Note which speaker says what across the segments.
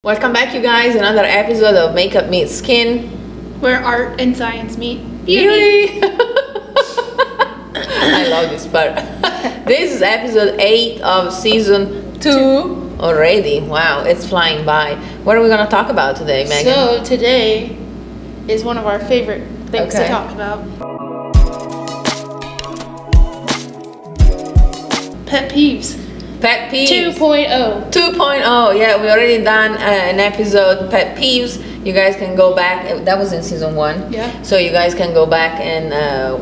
Speaker 1: Welcome back, you guys. Another episode of Makeup Meets Skin.
Speaker 2: Where art and science meet
Speaker 1: Beauty. I love this part. This is episode 8 of season 2 already. Wow, it's flying by. What are we going to talk about today, Megan?
Speaker 2: So today is one of our favorite things to talk about. Pet Peeves.
Speaker 1: Pet Peeves
Speaker 2: 2.0.
Speaker 1: 2.0. Yeah, we already done an episode, Pet Peeves. You guys can go back. That was in season 1.
Speaker 2: Yeah.
Speaker 1: So you guys can go back and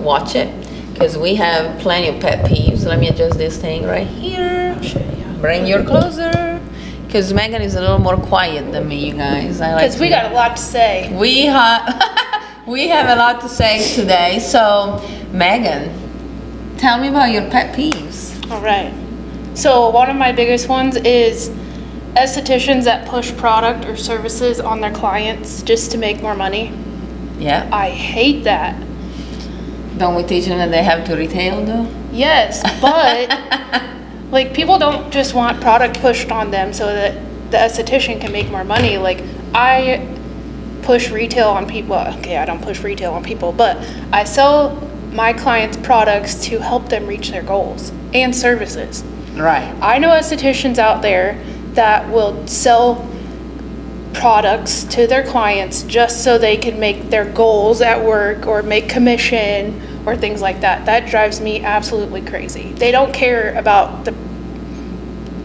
Speaker 1: watch it because we have plenty of pet peeves. Let me adjust this thing right here.
Speaker 2: I'll show you.
Speaker 1: Bring your closer. Because Megan is a little more quiet than me, you guys.
Speaker 2: Because we got a lot to say.
Speaker 1: We have a lot to say today. So, Megan, tell me about your pet peeves.
Speaker 2: All right. So one of my biggest ones is estheticians that push product or services on their clients just to make more money.
Speaker 1: Yeah.
Speaker 2: I hate that.
Speaker 1: Don't we teach them that they have to retail though?
Speaker 2: Yes, but like people don't just want product pushed on them so that the esthetician can make more money. Like I push retail on people. Well, okay, I don't push retail on people, but I sell my clients products to help them reach their goals and services.
Speaker 1: Right.
Speaker 2: I know estheticians out there that will sell products to their clients just so they can make their goals at work or make commission or things like that. That drives me absolutely crazy. They don't care about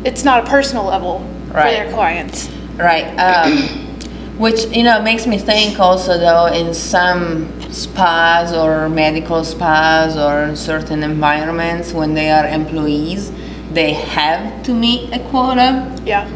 Speaker 2: it's not a personal level for their clients.
Speaker 1: Right. Which, makes me think also though in some spas or medical spas or in certain environments when they are employees, they have to meet a quota.
Speaker 2: Yeah.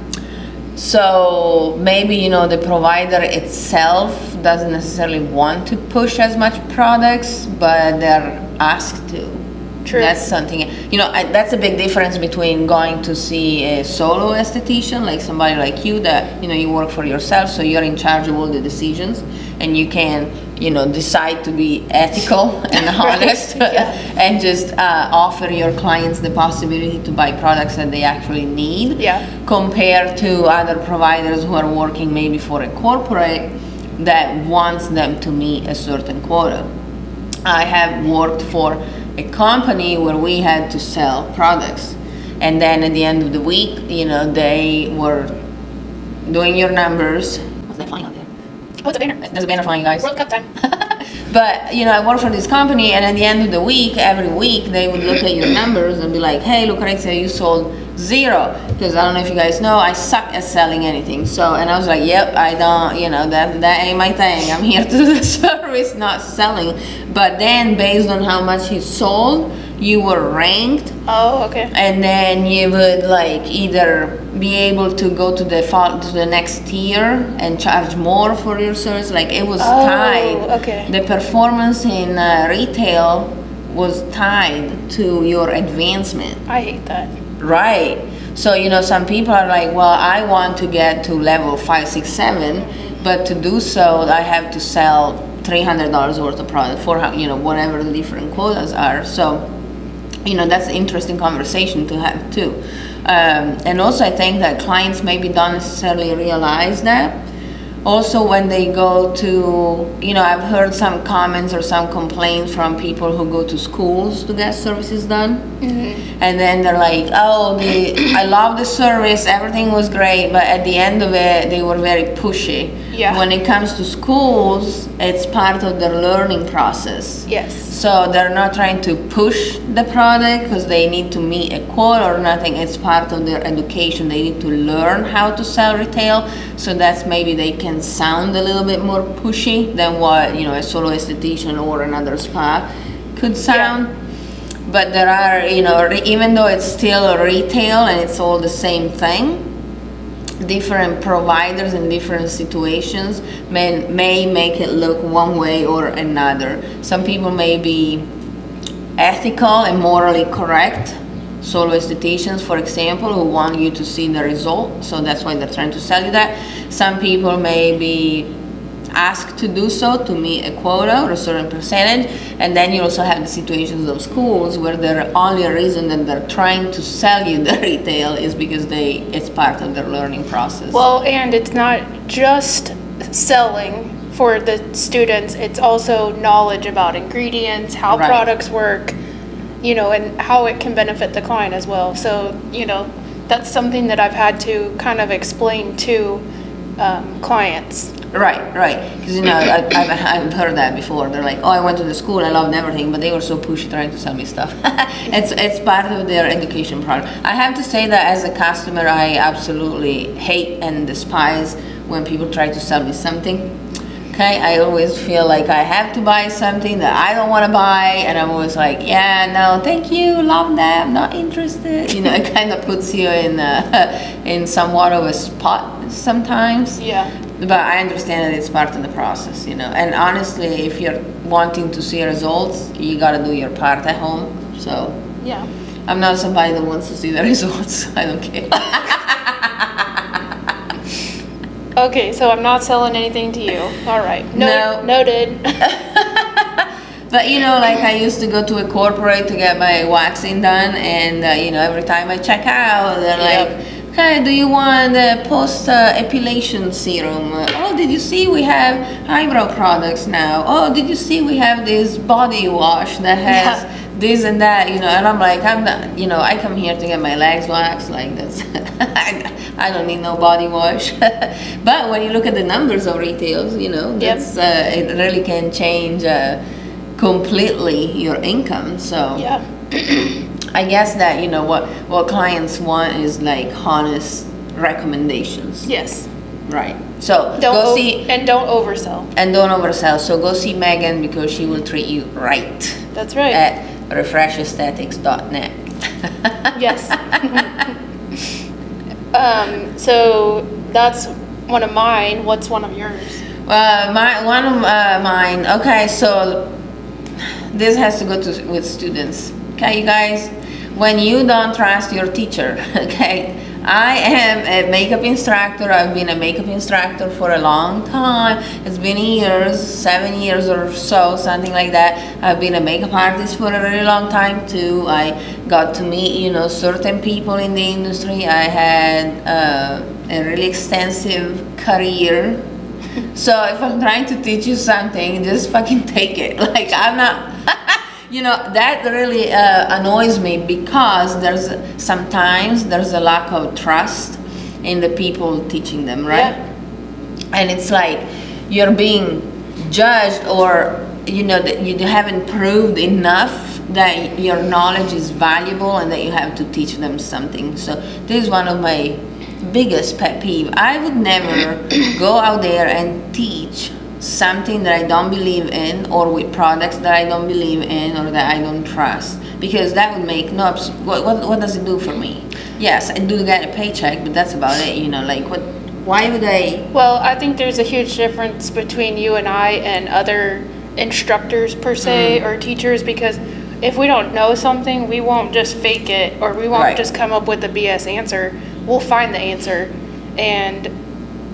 Speaker 1: So maybe, the provider itself doesn't necessarily want to push as much products, but they're asked to.
Speaker 2: True.
Speaker 1: That's something, that's a big difference between going to see a solo esthetician, like somebody like you that, you work for yourself, so you're in charge of all the decisions and you can, decide to be ethical and honest and just offer your clients the possibility to buy products that they actually need.
Speaker 2: Yeah.
Speaker 1: Compared to other providers who are working maybe for a corporate that wants them to meet a certain quota. I have worked for a company where we had to sell products, and then at the end of the week, they were doing your numbers. What's that flying out there?
Speaker 2: Oh, it's a banner.
Speaker 1: There's a banner flying, guys.
Speaker 2: World Cup time.
Speaker 1: But I work for this company, and at the end of the week, every week, they would look at your numbers and be like, "Hey, Lucrezia, you sold 0." Because I don't know if you guys know, I suck at selling anything. So, and I was like, "Yep, I don't. That ain't my thing. I'm here to do the service, not selling." But then, based on how much you sold, you were ranked.
Speaker 2: Oh, okay.
Speaker 1: And then you would either be able to go to the next tier and charge more for your service. It was tied.
Speaker 2: Okay.
Speaker 1: The performance in retail was tied to your advancement.
Speaker 2: I hate that.
Speaker 1: Right. So, some people are like, well, I want to get to level 5, 6, 7, but to do so, I have to sell $300 worth of product for, whatever the different quotas are. So, that's an interesting conversation to have too. And also I think that clients maybe don't necessarily realize that. Also when they go to, I've heard some comments or some complaints from people who go to schools to get services done. Mm-hmm. And then they're like, oh, I love the service, everything was great, but at the end of it, they were very pushy.
Speaker 2: Yeah.
Speaker 1: When it comes to schools, it's part of their learning process.
Speaker 2: Yes.
Speaker 1: So they're not trying to push the product because they need to meet a quota or nothing. It's part of their education. They need to learn how to sell retail. So that's maybe they can sound a little bit more pushy than what, a solo esthetician or another spa could sound. Yeah. But there are, even though it's still retail and it's all the same thing, different providers in different situations may make it look one way or another. Some people may be ethical and morally correct, solo estheticians, for example, who want you to see the result, so that's why they're trying to sell you that. Some people may be asked to do so to meet a quota or a certain percentage. And then you also have the situations of schools where the only reason that they're trying to sell you the retail is because it's part of their learning process.
Speaker 2: Well, and it's not just selling for the students, it's also knowledge about ingredients, how
Speaker 1: Right.
Speaker 2: products work, and how it can benefit the client as well. So, that's something that I've had to kind of explain to clients.
Speaker 1: Right. Because I've heard that before. They're like, "Oh, I went to the school, I loved everything," but they were so pushy trying to sell me stuff. It's part of their education program. I have to say that as a customer, I absolutely hate and despise when people try to sell me something. Okay, I always feel like I have to buy something that I don't want to buy, and I'm always like, "Yeah, no, thank you, love that, I'm not interested." It kind of puts you in somewhat of a spot sometimes.
Speaker 2: Yeah.
Speaker 1: But I understand that it's part of the process, And honestly, if you're wanting to see results, you gotta do your part at home. So
Speaker 2: Yeah.
Speaker 1: I'm not somebody that wants to see the results. I don't care.
Speaker 2: Okay, so I'm not selling anything to you. All right.
Speaker 1: No.
Speaker 2: Noted.
Speaker 1: But like I used to go to a corporate to get my waxing done, and every time I check out, they're like, "Okay, do you want a post epilation serum? Oh, did you see we have eyebrow products now? Oh, did you see we have this body wash that has this and that?" And I'm like, I'm not, I come here to get my legs waxed, like that's I don't need no body wash. But when you look at the numbers of retails, that's it really can change completely your income. So
Speaker 2: Yeah.
Speaker 1: I guess that what clients want is like honest recommendations.
Speaker 2: Yes.
Speaker 1: Right. So
Speaker 2: Don't oversell.
Speaker 1: and don't oversell. So go see Megan because she will treat you right
Speaker 2: That's right.
Speaker 1: at refreshaesthetics.net.
Speaker 2: Yes. So that's one of mine. What's one of yours?
Speaker 1: One of mine. Okay, so this has to go with students. Okay, you guys, when you don't trust your teacher, okay, I am a makeup instructor. I've been a makeup instructor for a long time. It's been years, 7 years or so, something like that. I've been a makeup artist for a really long time too. I got to meet, certain people in the industry. I had a really extensive career. So if I'm trying to teach you something, just fucking take it. Like I'm not, that really annoys me because sometimes there's a lack of trust in the people teaching them, right?
Speaker 2: Yeah.
Speaker 1: And it's like you're being judged, or that you haven't proved enough that your knowledge is valuable and that you have to teach them something. So this is one of my biggest pet peeve. I would never go out there and teach something that I don't believe in, or with products that I don't believe in or that I don't trust, because that would make what does it do for me? Yes, I do get a paycheck, but that's about it. Like why would I?
Speaker 2: Well, I think there's a huge difference between you and I and other instructors per se or teachers, because if we don't know something, we won't just fake it, or we won't just come up with a BS answer. We'll find the answer, and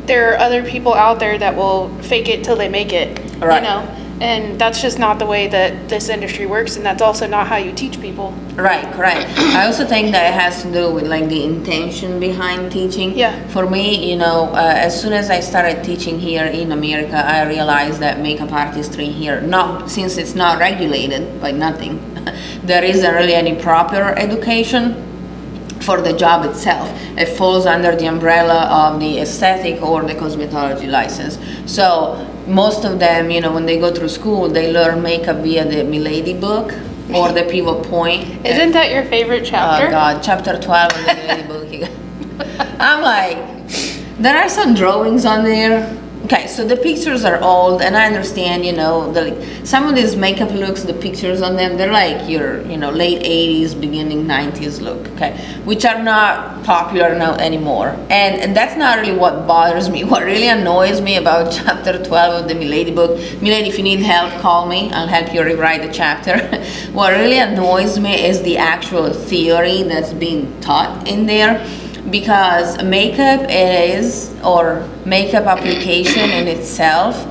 Speaker 2: there are other people out there that will fake it till they make it,
Speaker 1: Right.
Speaker 2: And that's just not the way that this industry works, and that's also not how you teach people.
Speaker 1: Right, correct. I also think that it has to do with like the intention behind teaching.
Speaker 2: Yeah.
Speaker 1: For me, as soon as I started teaching here in America, I realized that makeup artistry here, since it's not regulated by nothing, there isn't really any proper education for the job itself. It falls under the umbrella of the aesthetic or the cosmetology license. So most of them, when they go through school, they learn makeup via the Milady book or the Pivot Point.
Speaker 2: Isn't that your favorite chapter?
Speaker 1: Oh God, chapter 12 of the Milady book. I'm like, there are some drawings on there. Okay, so the pictures are old, and I understand, some of these makeup looks, the pictures on them, they're like your, late 80s, beginning 90s look, okay, which are not popular now anymore. And that's not really what bothers me. What really annoys me about chapter 12 of the Milady book, Milady, if you need help, call me, I'll help you rewrite the chapter. What really annoys me is the actual theory that's being taught in there. Because makeup application in itself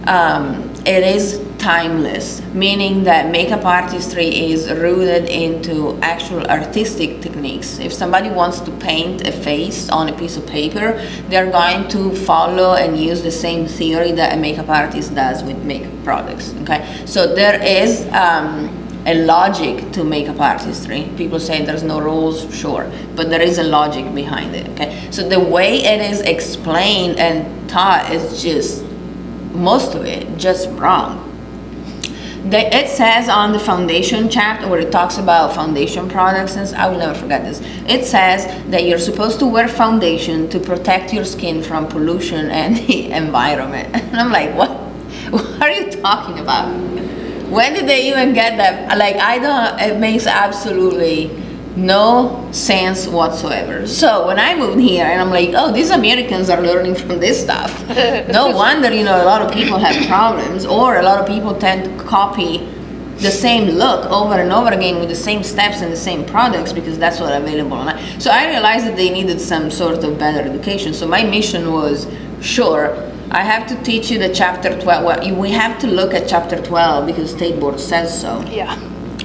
Speaker 1: it is timeless, meaning that makeup artistry is rooted into actual artistic techniques. If somebody wants to paint a face on a piece of paper, they're going to follow and use the same theory that a makeup artist does with makeup products. Okay, so there is a logic to makeup artistry. People say there's no rules, sure, but there is a logic behind it. Okay, so the way it is explained and taught is just, most of it, just wrong. It says on the foundation chapter, where it talks about foundation products, and I will never forget this, it says that you're supposed to wear foundation to protect your skin from pollution and the environment. And I'm like, what are you talking about? When did they even get that? Like, I don't, it makes absolutely no sense whatsoever. So when I moved here and I'm like, oh, these Americans are learning from this stuff. No wonder, a lot of people have problems, or a lot of people tend to copy the same look over and over again with the same steps and the same products, because that's what's available online. So I realized that they needed some sort of better education. So my mission was, sure, I have to teach you the chapter 12. Well, we have to look at chapter 12 because state board says so.
Speaker 2: Yeah.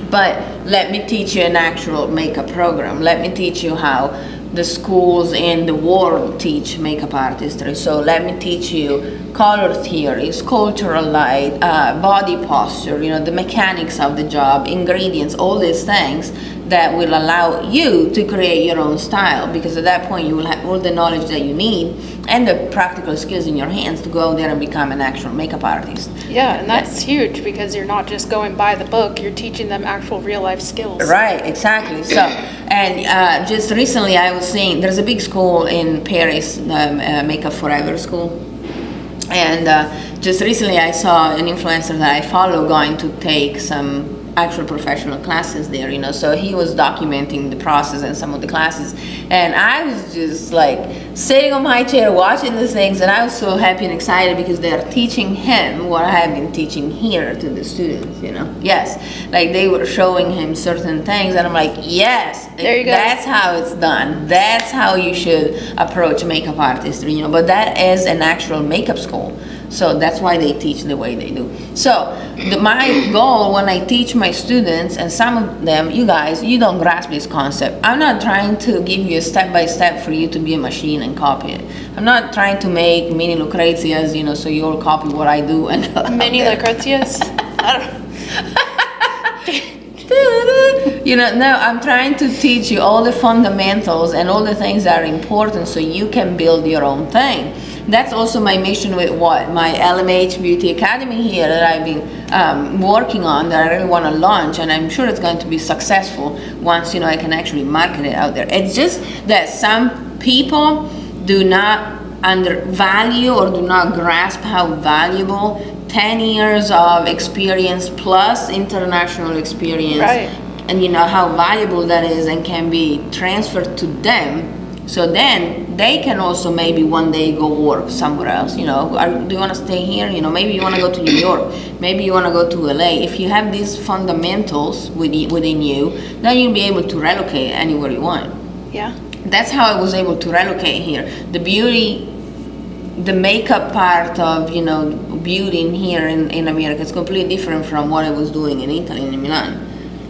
Speaker 1: But let me teach you an actual makeup program. Let me teach you how the schools in the world teach makeup artistry. So let me teach you color theory, sculptural light, body posture, the mechanics of the job, ingredients, all these things that will allow you to create your own style, because at that point you will have all the knowledge that you need and the practical skills in your hands to go out there and become an actual makeup artist.
Speaker 2: Yeah, and that's huge, because you're not just going by the book, you're teaching them actual real life skills.
Speaker 1: Right, exactly. So, and just recently I was seeing, there's a big school in Paris, Makeup Forever school. And just recently I saw an influencer that I follow going to take some actual professional classes there, so he was documenting the process and some of the classes, and I was just like sitting on my chair watching these things, and I was so happy and excited because they are teaching him what I have been teaching here to the students. Yes, like they were showing him certain things, and I'm like, yes,
Speaker 2: there you go.
Speaker 1: That's how it's done. That's how you should approach makeup artistry, but that is an actual makeup school. So that's why they teach the way they do. So my goal when I teach my students, and some of them, you guys, you don't grasp this concept. I'm not trying to give you a step-by-step for you to be a machine and copy it. I'm not trying to make mini Lucrezias, so you all copy what I do. And
Speaker 2: mini Lucrezias? I don't
Speaker 1: No, I'm trying to teach you all the fundamentals and all the things that are important so you can build your own thing. That's also my mission with my LMH Beauty Academy here that I've been working on, that I really want to launch, and I'm sure it's going to be successful once I can actually market it out there. It's just that some people do not undervalue or do not grasp how valuable 10 years of experience plus international experience,
Speaker 2: right,
Speaker 1: and how valuable that is and can be transferred to them. So then they can also maybe one day go work somewhere else. Do you want to stay here? Maybe you want to go to New York. Maybe you want to go to LA. If you have these fundamentals within you, then you'll be able to relocate anywhere you want.
Speaker 2: Yeah.
Speaker 1: That's how I was able to relocate here. The beauty, the makeup part of, beauty in here in America is completely different from what I was doing in Italy and in Milan.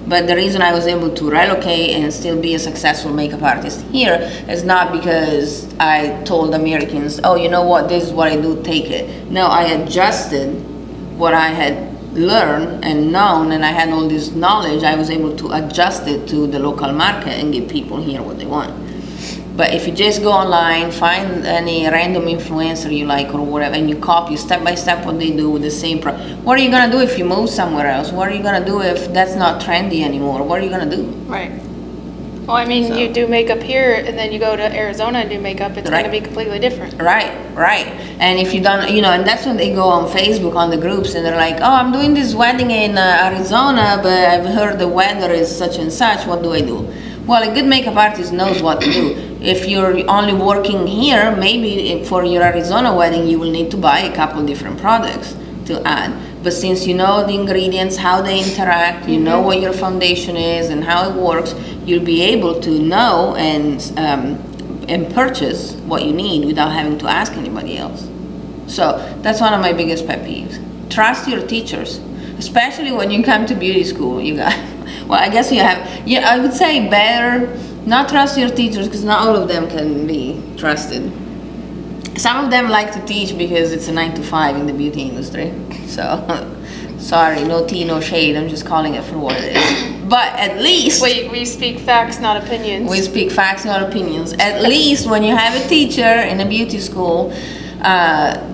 Speaker 1: But the reason I was able to relocate and still be a successful makeup artist here is not because I told Americans, oh, you know what, this is what I do, take it. No, I adjusted what I had learned and known, and I had all this knowledge. I was able to adjust it to the local market and give people here what they want. But if you just go online, find any random influencer you like or whatever, and you copy step by step what they do with the same what are you gonna do if you move somewhere else? What are you gonna do if that's not trendy anymore? What are you gonna do?
Speaker 2: Right. Well, I mean, you do makeup here, and then you go to Arizona and do makeup, it's
Speaker 1: right.
Speaker 2: gonna be completely different.
Speaker 1: Right. And if you don't, and that's when they go on Facebook on the groups, and they're like, oh, I'm doing this wedding in Arizona, but I've heard the weather is such and such, what do I do? Well, a good makeup artist knows what to do. If you're only working here, maybe for your Arizona wedding, you will need to buy a couple different products to add. But since you know the ingredients, how they interact, you know what your foundation is and how it works, you'll be able to know and purchase what you need without having to ask anybody else. So that's one of my biggest pet peeves. Trust your teachers, especially when you come to beauty school. You guys, well, I guess you have. Yeah, I would say better not trust your teachers because not all of them can be trusted. Some of them like to teach because it's a 9 to 5 in the beauty industry. So, sorry, no tea, no shade. I'm just calling it for what it is. But at least
Speaker 2: we speak facts, not opinions.
Speaker 1: we speak facts, not opinions. At least when you have a teacher in a beauty school,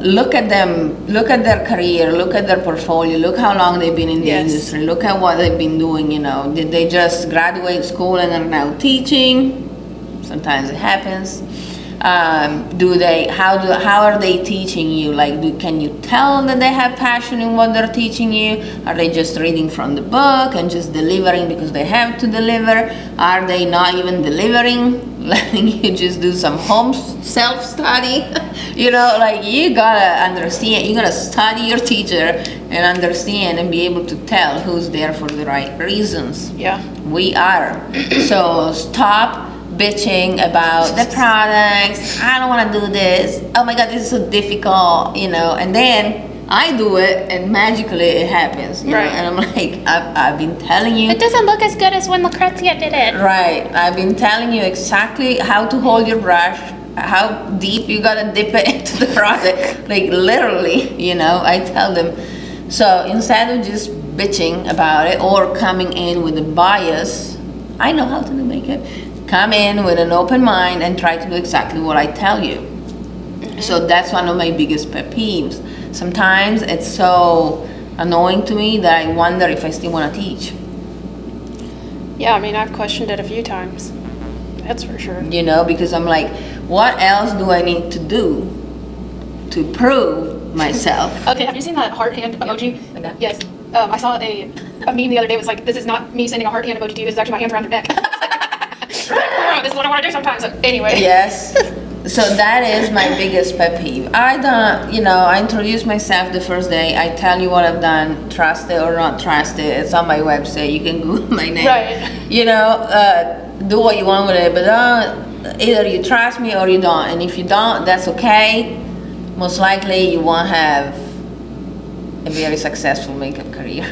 Speaker 1: look at them, look at their career, look at their portfolio, look how long they've been in the industry, look at what they've been doing. You know, did they just graduate school and are now teaching? Sometimes it happens. How are they teaching you? Like, can you tell that they have passion in what they're teaching you? Are they just reading from the book and just delivering because they have to deliver? Are they not even delivering, letting you just do some home self-study? You know, like, you gotta understand, you gotta study your teacher and understand and be able to tell who's there for the right reasons.
Speaker 2: Yeah.
Speaker 1: We are. So stop bitching about the products. I don't want to do this. Oh my god, this is so difficult, you know. And then I do it and magically it happens, you know. And I'm like, I've been telling you,
Speaker 3: it doesn't look as good as when Lucrezia did it.
Speaker 1: Right, I've been telling you exactly how to hold your brush, how deep you gotta dip it into the product, like literally, you know. I tell them. So instead of just bitching about it or coming in with a bias, I know how to do makeup. Come in with an open mind and try to do exactly what I tell you. So that's one of my biggest pet peeves. Sometimes it's so annoying to me that I wonder if I still want to teach.
Speaker 2: Yeah, I mean, I've questioned it a few times. That's for sure.
Speaker 1: You know, because I'm like, what else do I need to do to prove myself?
Speaker 4: Okay, have you seen that heart hand emoji?
Speaker 1: Like that?
Speaker 4: Yes. I saw a meme the other day. It was like, this is not me sending a heart hand emoji to you. This is actually my hands around your neck. This is what I want to do sometimes. So anyway.
Speaker 1: Yes. So that is my biggest pet peeve. I don't, you know, I introduce myself the first day. I tell you what I've done, trust it or not trust it. It's on my website. You can Google my name.
Speaker 2: Right.
Speaker 1: You know, do what you want with it, but either you trust me or you don't. And if you don't, that's okay. Most likely you won't have a very successful makeup career.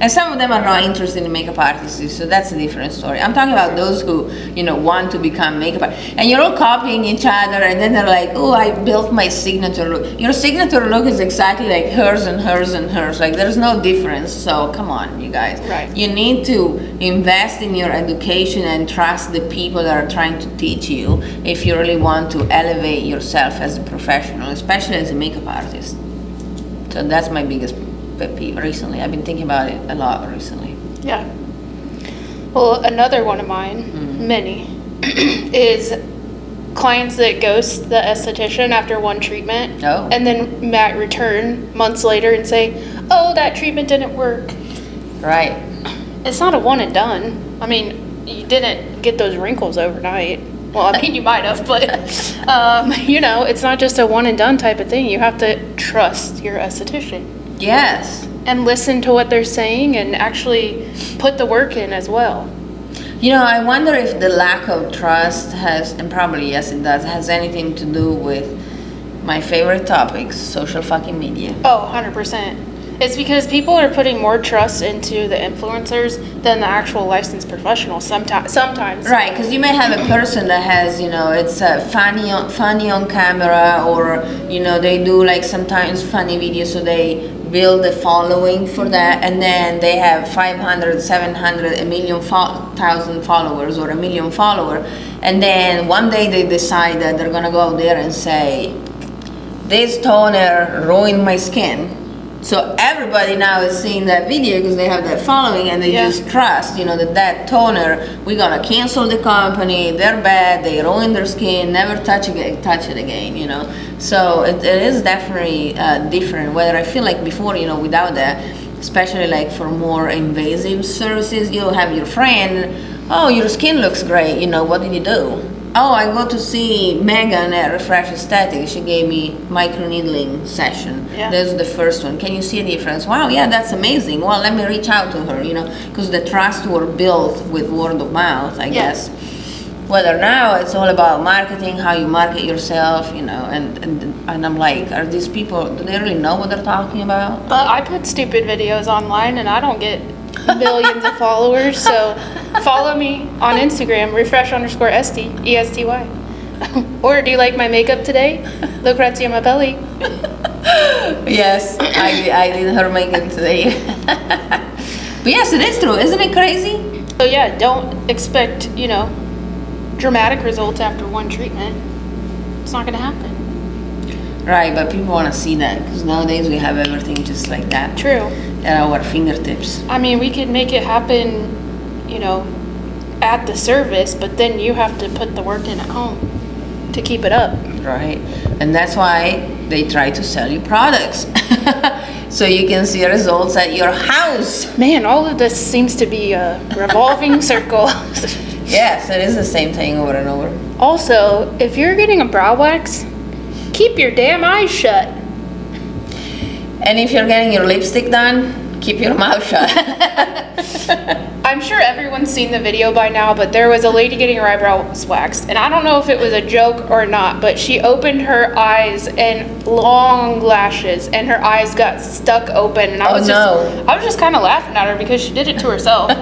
Speaker 1: And some of them are not interested in makeup artists, so that's a different story. I'm talking about those who, you know, want to become makeup artists. And you're all copying each other, and then they're like, oh, I built my signature look. Your signature look is exactly like hers and hers and hers. Like, there's no difference, so come on, you guys.
Speaker 2: Right.
Speaker 1: You need to invest in your education and trust the people that are trying to teach you if you really want to elevate yourself as a professional, especially as a makeup artist. So that's my biggest pet peeve recently. I've been thinking about it a lot recently.
Speaker 2: Yeah. Well, another one of mine, many, is clients that ghost the esthetician after one treatment.
Speaker 1: Oh.
Speaker 2: And then might return months later and say, oh, that treatment didn't work.
Speaker 1: Right.
Speaker 2: It's not a one and done. I mean, you didn't get those wrinkles overnight. Well, I mean, you might have, but, you know, it's not just a one and done type of thing. You have to trust your esthetician.
Speaker 1: Yes.
Speaker 2: And listen to what they're saying and actually put the work in as well.
Speaker 1: You know, I wonder if the lack of trust has, and probably yes it does, has anything to do with my favorite topics, social fucking media.
Speaker 2: Oh, 100%. It's because people are putting more trust into the influencers than the actual licensed professionals sometimes.
Speaker 1: Right, because you may have a person that has, you know, it's funny on camera, or, you know, they do like sometimes funny videos, so they build a following for that, and then they have 500, 700, a million, 1,000 followers or a million followers, and then one day they decide that they're gonna go out there and say, this toner ruined my skin. So everybody now is seeing that video because they have that following, and they just trust, you know, that toner, we're gonna cancel the company, they're bad, they ruin their skin, never touch it again, you know. So it is definitely different. Whether I feel like before, you know, without that, especially like for more invasive services, you'll have your friend, oh, your skin looks great, you know, what did you do? Oh, I go to see Megan at Refresh Aesthetics. She gave me microneedling session.
Speaker 2: Yeah.
Speaker 1: That's the first one. Can you see a difference? Wow, yeah, that's amazing. Well, let me reach out to her, you know, because the trust were built with word of mouth, I guess. whether now it's all about marketing, how you market yourself, and I'm like, are these people, do they really know what they're talking about?
Speaker 2: But I put stupid videos online and I don't get millions of followers. So follow me on Instagram, refresh_esty, ESTY. Or do you like my makeup today? Lucrezia my belly.
Speaker 1: Yes, I did her makeup today. But yes, it is true. Isn't it crazy?
Speaker 2: So yeah, don't expect, dramatic results after one treatment. It's not gonna happen.
Speaker 1: Right, but people want to see that because nowadays we have everything just like that
Speaker 2: True.
Speaker 1: at our fingertips.
Speaker 2: I mean, we could make it happen, at the service, but then you have to put the work in at home to keep it up.
Speaker 1: Right, and that's why they try to sell you products so you can see results at your house.
Speaker 2: Man, all of this seems to be a revolving circle.
Speaker 1: Yes, it is the same thing over and over.
Speaker 2: Also, if you're getting a brow wax, keep your damn eyes shut.
Speaker 1: And if you're getting your lipstick done, keep your mouth shut.
Speaker 2: I'm sure everyone's seen the video by now, but there was a lady getting her eyebrows waxed, and I don't know if it was a joke or not, but she opened her eyes and long lashes, and her eyes got stuck open, and I was just kind of laughing at her because she did it to herself.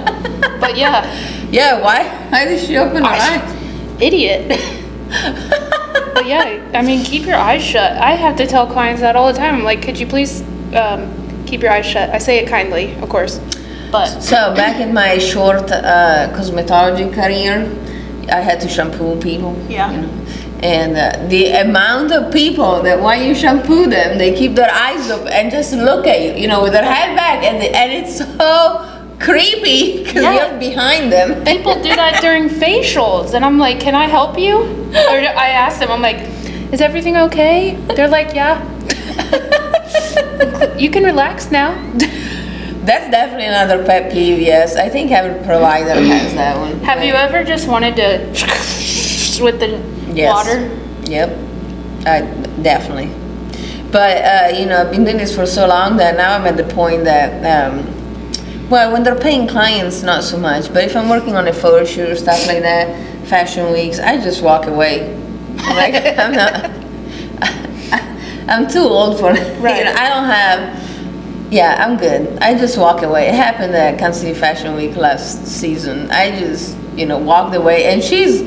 Speaker 2: But yeah.
Speaker 1: Yeah, why? Why did she open her eyes?
Speaker 2: Idiot. But yeah, I mean, keep your eyes shut. I have to tell clients that all the time. I'm like, could you please keep your eyes shut? I say it kindly, of course. But
Speaker 1: So back in my short cosmetology career, I had to shampoo people.
Speaker 2: Yeah.
Speaker 1: And the amount of people that when you shampoo them, they keep their eyes up and just look at you, with their head back, and it's so creepy because
Speaker 2: Yeah.
Speaker 1: you're behind them.
Speaker 2: people do that during facials, and I'm like, can I help you? Or I ask them, I'm like, is everything okay? They're like, yeah. You can relax now.
Speaker 1: That's definitely another pet peeve. Yes, I think every provider has that one.
Speaker 2: Have you ever just wanted to with the
Speaker 1: Yes.
Speaker 2: water?
Speaker 1: Yep, definitely. But I've been doing this for so long that now I'm at the point that, when they're paying clients, not so much. But if I'm working on a photo shoot or stuff like that, fashion weeks, I just walk away. Like I'm not. I'm too old for it.
Speaker 2: Right.
Speaker 1: I don't have. Yeah, I'm good. I just walk away. It happened at Kansas City Fashion Week last season. I just, walked away, and she's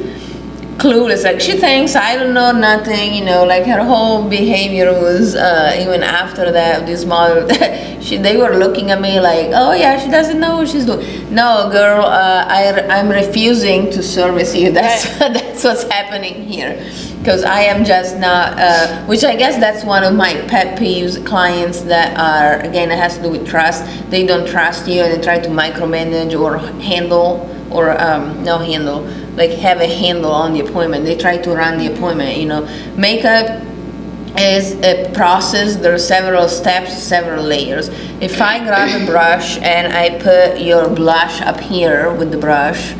Speaker 1: clueless. Like, she thinks I don't know nothing, like her whole behavior was, even after that, this model, they were looking at me like, oh yeah, she doesn't know what she's doing. No, girl, I'm refusing to service you. That's, that's what's happening here. Because I am just not, which I guess that's one of my pet peeves, clients that are, again, it has to do with trust. They don't trust you and they try to micromanage or handle, or like have a handle on the appointment. They try to run the appointment, Makeup is a process. There are several steps, several layers. If I grab a brush and I put your blush up here with the brush,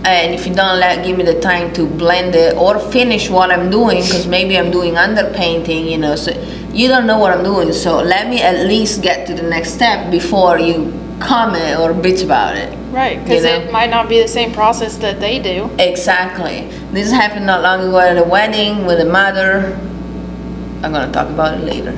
Speaker 1: and if you don't give me the time to blend it or finish what I'm doing, because maybe I'm doing underpainting, so you don't know what I'm doing, so let me at least get to the next step before you comment or bitch about it.
Speaker 2: Right, because it might not be the same process that they do.
Speaker 1: Exactly. This happened not long ago at a wedding with a mother. I'm going to talk about it later.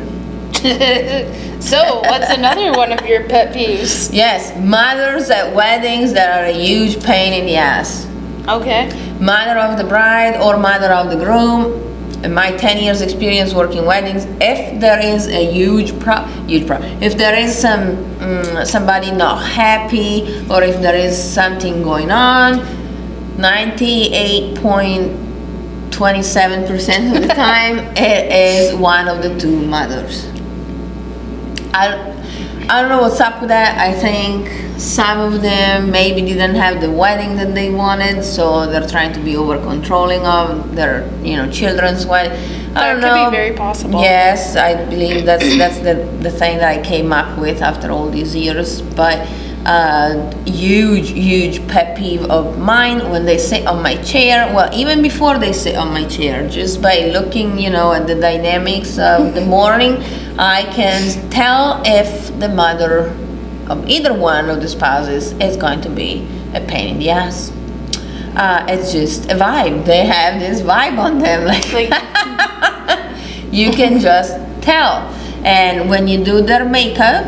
Speaker 2: So, what's another one of your pet peeves?
Speaker 1: Yes, mothers at weddings that are a huge pain in the ass.
Speaker 2: Okay.
Speaker 1: Mother of the bride or mother of the groom. In my 10 years experience working weddings, if there is a huge problem, if there is somebody not happy, or if there is something going on, 98.27% of the time, it is one of the two mothers. I don't know what's up with that. I think some of them maybe didn't have the wedding that they wanted, so they're trying to be over controlling of their, children's wedding. I don't know.
Speaker 2: That could be very possible.
Speaker 1: Yes, I believe that's the thing that I came up with after all these years. But huge pet peeve of mine when they sit on my chair. Well, even before they sit on my chair, just by looking, at the dynamics of the morning, I can tell if the mother of either one of the spouses is going to be a pain in the ass. It's just a vibe. They have this vibe on them, like you can just tell. And when you do their makeup,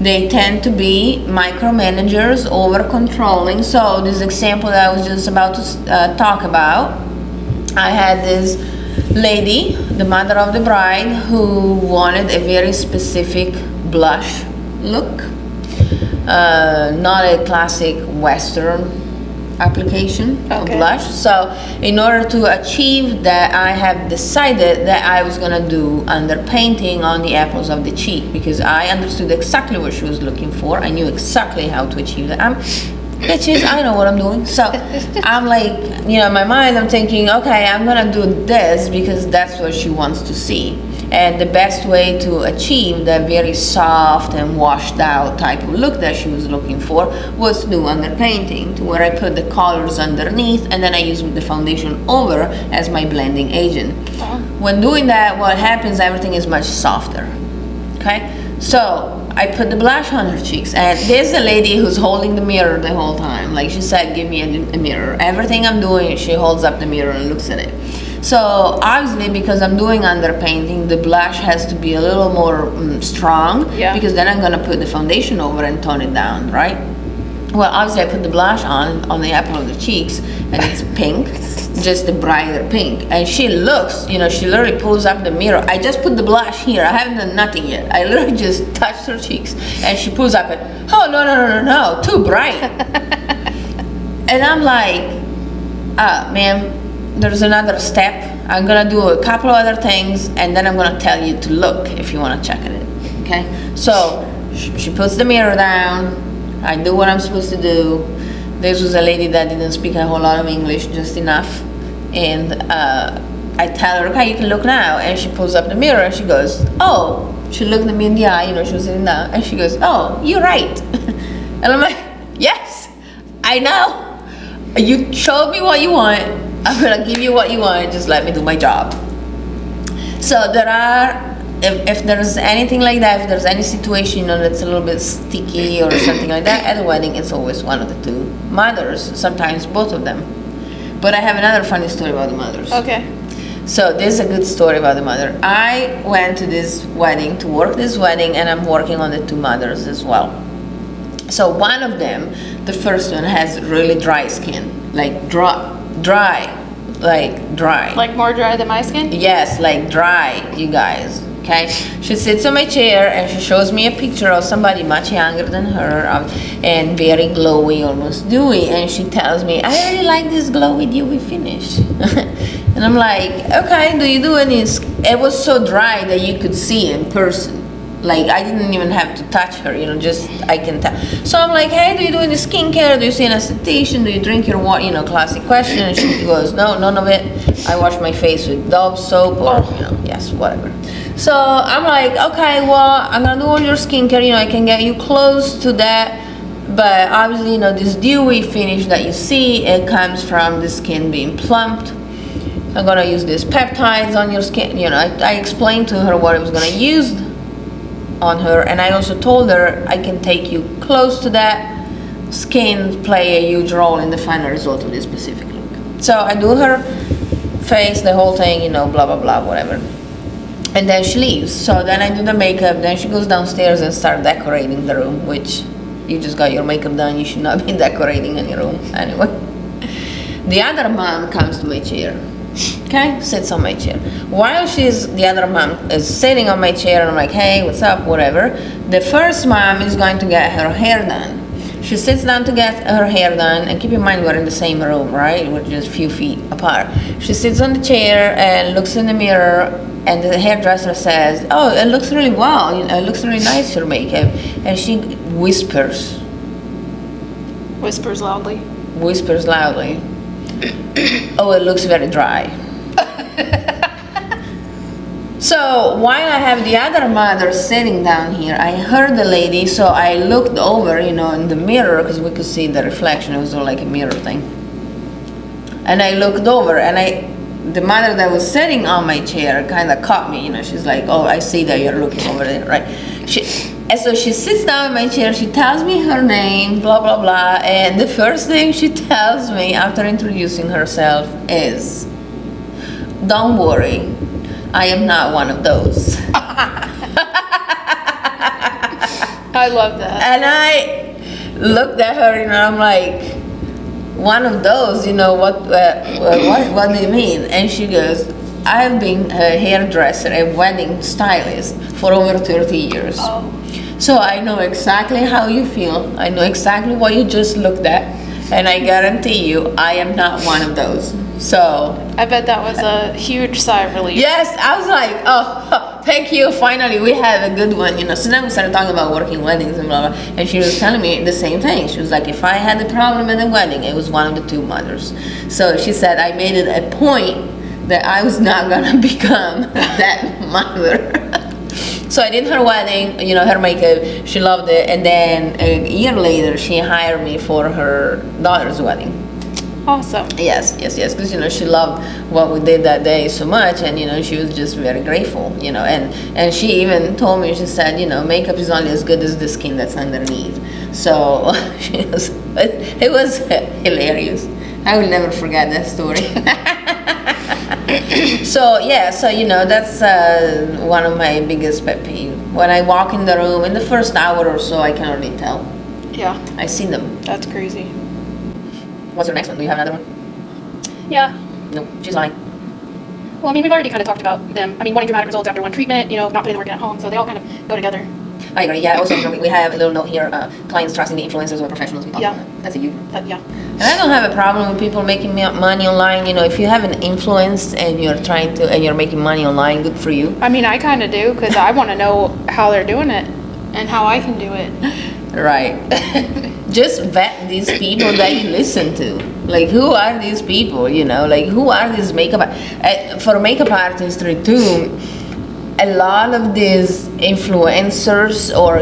Speaker 1: they tend to be micromanagers, over controlling. So this example that I was just about to talk about, I had this lady, the mother of the bride, who wanted a very specific blush look, not a classic Western application of blush. So in order to achieve that, I have decided that I was gonna do underpainting on the apples of the cheek, because I understood exactly what she was looking for. I knew exactly how to achieve that. Bitches, I know what I'm doing. So I'm like, in my mind I'm thinking, okay, I'm gonna do this because that's what she wants to see. And the best way to achieve that very soft and washed out type of look that she was looking for was to do underpainting, to where I put the colors underneath and then I use the foundation over as my blending agent. When doing that, what happens, everything is much softer. Okay? So I put the blush on her cheeks, and there's a lady who's holding the mirror the whole time. Like she said, give me a mirror. Everything I'm doing, she holds up the mirror and looks at it. So obviously, because I'm doing underpainting, the blush has to be a little more strong, because then I'm gonna put the foundation over and tone it down, right? Well, obviously I put the blush on the apple of the cheeks, and it's pink, just a brighter pink. And she looks, she literally pulls up the mirror. I just put the blush here. I haven't done nothing yet. I literally just touched her cheeks, and she pulls up and, oh, no, too bright. And I'm like, ma'am, there's another step. I'm gonna do a couple of other things, and then I'm gonna tell you to look if you wanna check it, okay? So she puts the mirror down. I do what I'm supposed to do. This was a lady that didn't speak a whole lot of English, just enough. And I tell her, okay, you can look now. And she pulls up the mirror and she goes, oh, she looked at me in the eye, she was sitting down, and she goes, oh, you're right. And I'm like, yes, I know. You showed me what you want. I'm gonna give you what you want, just let me do my job. So there are, if there's anything like that, if there's any situation that's a little bit sticky or something like that at a wedding, it's always one of the two mothers, sometimes both of them. But I have another funny story about the mothers.
Speaker 2: Okay.
Speaker 1: So this is a good story about the mother. I went to this wedding, to work this wedding, and I'm working on the two mothers as well. So one of them, the first one, has really dry skin, like dry.
Speaker 2: Like more dry than my skin?
Speaker 1: Yes, like dry, you guys. Okay, she sits on my chair and she shows me a picture of somebody much younger than her, and very glowy, almost dewy, and she tells me, I really like this glowy dewy finish. And I'm like, okay, do you do any, it was so dry that you could see in person. Like, I didn't even have to touch her, just, I can tell. So I'm like, hey, do you do any skincare? Do you see an esthetician? Do you drink your water? Classic question. And she goes, no, none of it. I wash my face with Dove soap or, yes, whatever. So I'm like, okay, well, I'm gonna do all your skincare, I can get you close to that. But obviously, this dewy finish that you see, it comes from the skin being plumped. I'm gonna use these peptides on your skin. I explained to her what I was gonna use on her, and I also told her I can take you close to that. Skin play a huge role in the final result of this specific look. So I do her face, the whole thing, blah blah blah, whatever. And then she leaves. So then I do the makeup, then she goes downstairs and start decorating the room, which you just got your makeup done, you should not be decorating any room anyway. The other mom comes to my chair. Okay, sits on my chair. While the other mom is sitting on my chair, and I'm like, hey, what's up, whatever. The first mom is going to get her hair done. She sits down to get her hair done, and keep in mind we're in the same room, right? We're just a few feet apart. She sits on the chair and looks in the mirror, and the hairdresser says, oh, it looks really well, it looks really nice, your makeup. And she whispers.
Speaker 2: Whispers loudly.
Speaker 1: Whispers loudly. Oh, it looks very dry. So while I have the other mother sitting down here, I heard the lady, so I looked over, in the mirror, because we could see the reflection. It was all like a mirror thing. And I looked over, and the mother that was sitting on my chair kind of caught me, she's like, oh, I see that you're looking over there, right? And so she sits down in my chair, she tells me her name, blah, blah, blah. And the first thing she tells me after introducing herself is, "Don't worry, I am not one of those."
Speaker 2: I love that.
Speaker 1: And I looked at her and I'm like, "One of those, what do you mean?" And she goes, "I've been a hairdresser and wedding stylist for over 30 years.
Speaker 2: Oh.
Speaker 1: So I know exactly how you feel. I know exactly what you just looked at. And I guarantee you, I am not one of those." So,
Speaker 2: I bet that was a huge sigh of relief.
Speaker 1: yes, I was like, "Oh, thank you. Finally, we have a good one." So then we started talking about working weddings and blah, blah. And she was telling me the same thing. She was like, "If I had a problem at a wedding, it was one of the two mothers." So she said, "I made it a point that I was not gonna become that mother." So I did her wedding, her makeup. She loved it, and then a year later, she hired me for her daughter's wedding.
Speaker 2: Awesome.
Speaker 1: Yes, because she loved what we did that day so much, and she was just very grateful, and she even told me, she said, makeup is only as good as the skin that's underneath. So it was hilarious. I will never forget that story. So that's one of my biggest pet peeves. When I walk in the room, in the first hour or so, I can already tell.
Speaker 2: Yeah,
Speaker 1: I see them.
Speaker 2: that's crazy.
Speaker 1: What's your next one? Do you have another one?
Speaker 4: Yeah.
Speaker 1: No, she's lying.
Speaker 4: Well, I mean, we've already kind of talked about them. I mean, wanting dramatic results after one treatment, not putting the work in at home, so they all kind of go together.
Speaker 1: I agree. Yeah. Also, we have a little note here: clients trusting the influencers or professionals. We talked
Speaker 4: Yeah.
Speaker 1: about that. That's a huge one.
Speaker 4: But yeah.
Speaker 1: And I don't have a problem with people making money online. If you have an influence and you're making money online, good for you.
Speaker 2: I mean, I kind of do because I want to know how they're doing it and how I can do it.
Speaker 1: Right. Just vet these people that you listen to. Like, who are these people? Like, who are these makeup? For makeup artistry too, a lot of these influencers or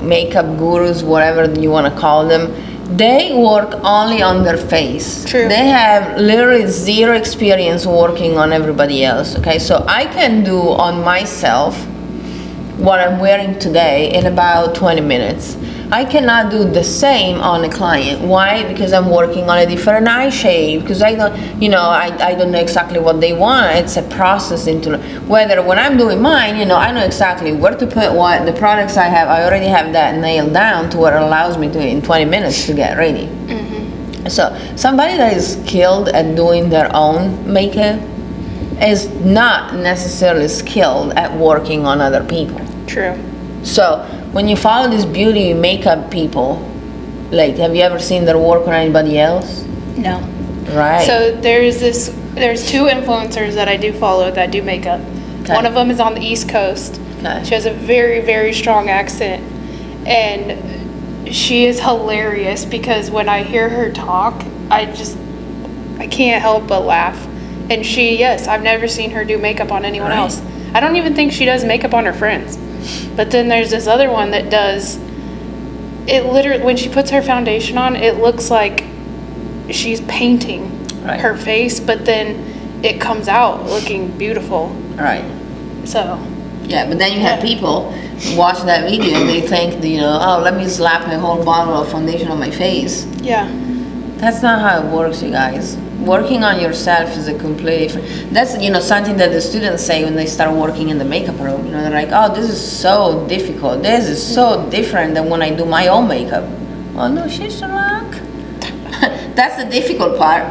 Speaker 1: makeup gurus, whatever you want to call them, they work only on their face.
Speaker 2: True.
Speaker 1: They have literally zero experience working on everybody else. Okay, so I can do on myself what I'm wearing today in about 20 minutes. I cannot do the same on a client. Why? Because I'm working on a different eye shade. Because I don't, I don't know exactly what they want. It's a process into whether when I'm doing mine, I know exactly where to put what the products I have. I already have that nailed down to where it allows me to in 20 minutes to get ready. Mm-hmm. So somebody that is skilled at doing their own makeup is not necessarily skilled at working on other people.
Speaker 2: True.
Speaker 1: So when you follow these beauty makeup people, like, have you ever seen their work on anybody else?
Speaker 2: No.
Speaker 1: Right.
Speaker 2: So there's two influencers that I do follow that do makeup.
Speaker 1: Okay.
Speaker 2: One of them is on the East Coast.
Speaker 1: Okay.
Speaker 2: She has a very, very strong accent, and she is hilarious because when I hear her talk, I can't help but laugh. And I've never seen her do makeup on anyone
Speaker 1: Right.
Speaker 2: else. I don't even think she does makeup on her friends. But then there's this other one that does it literally, when she puts her foundation on, it looks like she's painting
Speaker 1: Right.
Speaker 2: her face, but then it comes out looking beautiful.
Speaker 1: Right.
Speaker 2: So,
Speaker 1: Yeah, but then you have
Speaker 2: Yeah.
Speaker 1: people watch that video and they think, oh, let me slap a whole bottle of foundation on my face.
Speaker 2: yeah.
Speaker 1: That's not how it works, you guys. Working on yourself is a completely different. That's something that the students say when they start working in the makeup room. They're like, "Oh, this is so difficult. This is so different than when I do my own makeup." Well, no, she's wrong. That's the difficult part.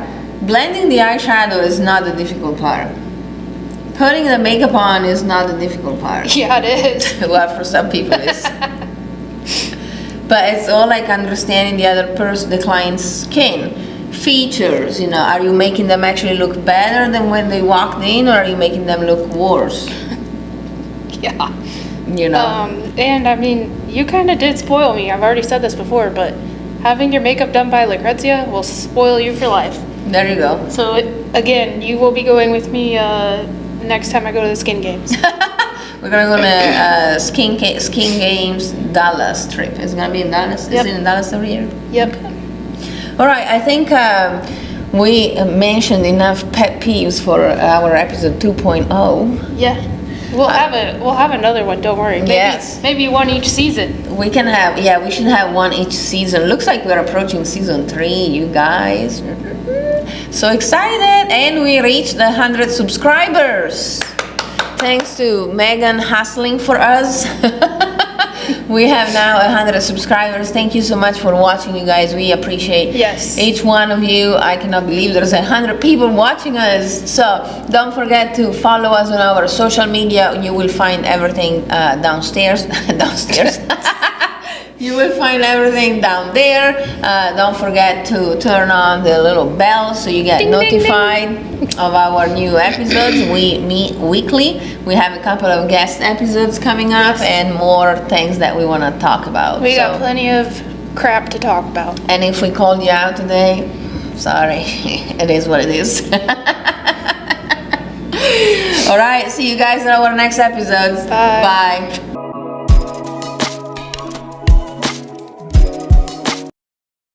Speaker 1: Blending the eyeshadow is not the difficult part. Putting the makeup on is not the difficult part.
Speaker 2: Yeah, it is.
Speaker 1: Well, for some people it is. But it's all like understanding the other person, the client's skin, features. Are you making them actually look better than when they walked in, or are you making them look worse?
Speaker 2: Yeah.
Speaker 1: And
Speaker 2: I mean, you kind of did spoil me. I've already said this before, but having your makeup done by Lucrezia will spoil you for life.
Speaker 1: there you go.
Speaker 2: So, again, you will be going with me next time I go to the Skin Games.
Speaker 1: We're gonna go to Skin Games Dallas trip. It's gonna be in Dallas.
Speaker 2: Yep.
Speaker 1: Is it in Dallas every year?
Speaker 2: Yep.
Speaker 1: All right. I think we mentioned enough pet peeves for our episode 2.0.
Speaker 2: Yeah. We'll have another one. Don't worry. Maybe,
Speaker 1: Yes.
Speaker 2: maybe one each season.
Speaker 1: We can have, we should have one each season. Looks like we're approaching season 3, you guys. So excited, and we reached 100 subscribers. Thanks to Megan hustling for us. We have now 100 subscribers. Thank you so much for watching, you guys. We appreciate each one of you. I cannot believe there's 100 people watching us. So don't forget to follow us on our social media. You will find everything downstairs. You will find everything down there. Don't forget to turn on the little bell so you get
Speaker 3: Ding,
Speaker 1: notified
Speaker 3: ding, ding.
Speaker 1: of our new episodes. We meet weekly. We have a couple of guest episodes coming up and more things that we want to talk about.
Speaker 2: We got plenty of crap to talk about.
Speaker 1: And if we called you out today, sorry, it is what it is. All right, see you guys in our next episodes.
Speaker 2: Bye.
Speaker 1: Bye.